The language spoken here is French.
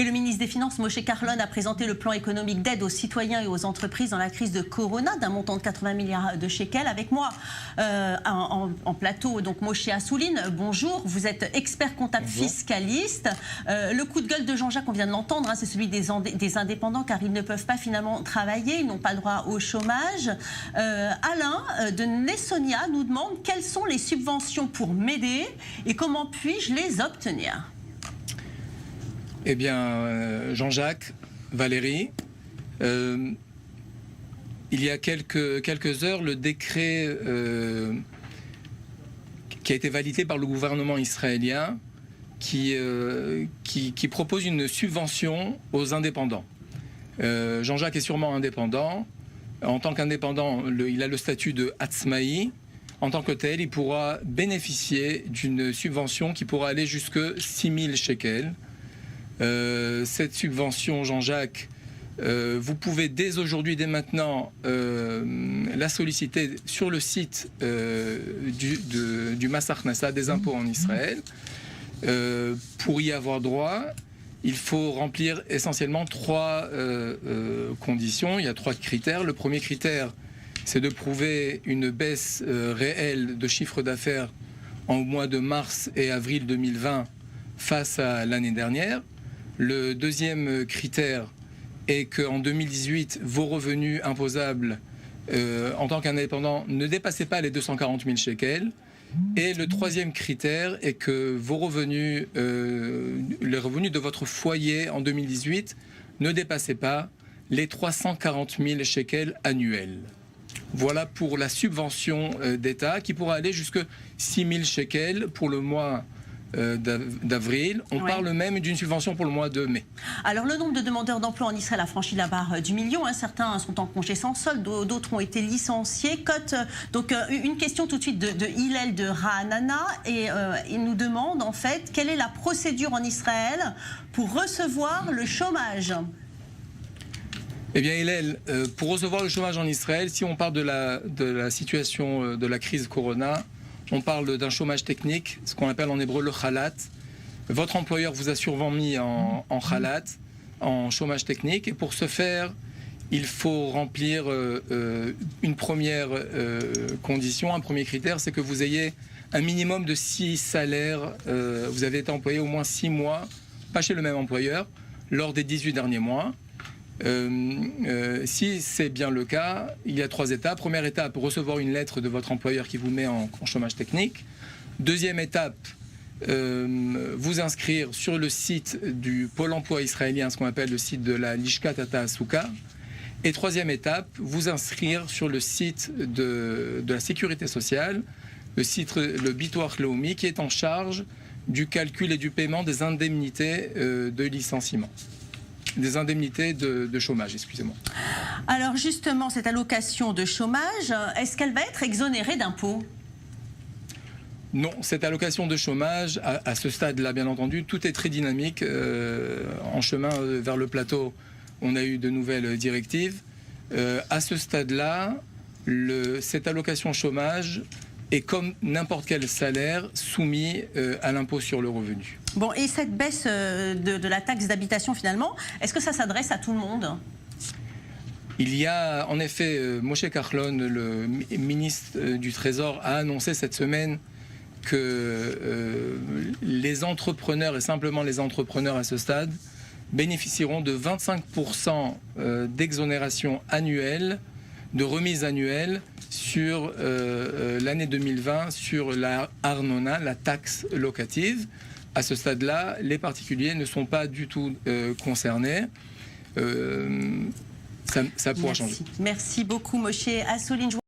Et le ministre des Finances, Moshe Kahlon, a présenté le plan économique d'aide aux citoyens et aux entreprises dans la crise de Corona d'un montant de 80 milliards de shekels. Avec moi en plateau, donc Moshe Assouline, bonjour. Vous êtes expert comptable fiscaliste. Le coup de gueule de Jean-Jacques, on vient de l'entendre, hein, c'est celui des indépendants car ils ne peuvent pas finalement travailler, ils n'ont pas le droit au chômage. Alain de Nessonia nous demande quelles sont les subventions pour m'aider et comment puis-je les obtenir? Eh bien, Jean-Jacques, Valérie, il y a quelques heures, le décret qui a été validé par le gouvernement israélien qui propose une subvention aux indépendants. Jean-Jacques est sûrement indépendant. En tant qu'indépendant, il a le statut de Hatzmaï. En tant que tel, il pourra bénéficier d'une subvention qui pourra aller jusque 6 000 shekels. Cette subvention, Jean-Jacques, vous pouvez dès aujourd'hui, dès maintenant, la solliciter sur le site du Mas Haknasa, des impôts en Israël. Pour y avoir droit, il faut remplir essentiellement 3 conditions. Il y a 3 critères. Le premier critère, c'est de prouver une baisse réelle de chiffre d'affaires en mois de mars et avril 2020 face à l'année dernière. Le deuxième critère est qu'en 2018, vos revenus imposables en tant qu'indépendant ne dépassaient pas les 240 000 shekels. Et le troisième critère est que vos revenus, les revenus de votre foyer en 2018 ne dépassaient pas les 340 000 shekels annuels. Voilà pour la subvention d'État qui pourra aller jusque 6 000 shekels pour le mois d'avril. On parle même d'une subvention pour le mois de mai. Alors le nombre de demandeurs d'emploi en Israël a franchi la barre du million. Hein. Certains sont en congé sans solde, d'autres ont été licenciés. Donc une question tout de suite de Hillel de Ra'anana et il nous demande en fait quelle est la procédure en Israël pour recevoir le chômage. Eh bien Hillel, pour recevoir le chômage en Israël, si on parle de la situation de la crise Corona, on parle d'un chômage technique, ce qu'on appelle en hébreu le khalat. Votre employeur vous a sûrement mis en khalat, en chômage technique. Et pour ce faire, il faut remplir une première condition, un premier critère, c'est que vous ayez un minimum de 6 salaires. Vous avez été employé au moins 6 mois, pas chez le même employeur, lors des 18 derniers mois. Si c'est bien le cas, il y a 3 étapes. Première étape, recevoir une lettre de votre employeur qui vous met en chômage technique. Deuxième étape, vous inscrire sur le site du Pôle emploi israélien, ce qu'on appelle le site de la Lishkat HaTa'asuka. Et troisième étape, vous inscrire sur le site de la sécurité sociale, le Bitoach Leumi, qui est en charge du calcul et du paiement des indemnités de licenciement. Des indemnités de chômage, excusez-moi. Alors justement, cette allocation de chômage, est-ce qu'elle va être exonérée d'impôts? Non, cette allocation de chômage, à ce stade-là, bien entendu, tout est très dynamique. En chemin vers le plateau, on a eu de nouvelles directives. À ce stade-là, cette allocation chômage est comme n'importe quel salaire soumis à l'impôt sur le revenu. Bon, et cette baisse de la taxe d'habitation, finalement, est-ce que ça s'adresse à tout le monde? Il y a, en effet, Moshe Kahlon, le ministre du Trésor, a annoncé cette semaine que les entrepreneurs, et simplement les entrepreneurs à ce stade, bénéficieront de 25% d'exonération annuelle, de remise annuelle sur l'année 2020 sur la Arnona, la taxe locative. À ce stade-là, les particuliers ne sont pas du tout concernés. Ça pourra changer. Merci beaucoup, Moshe Assouline.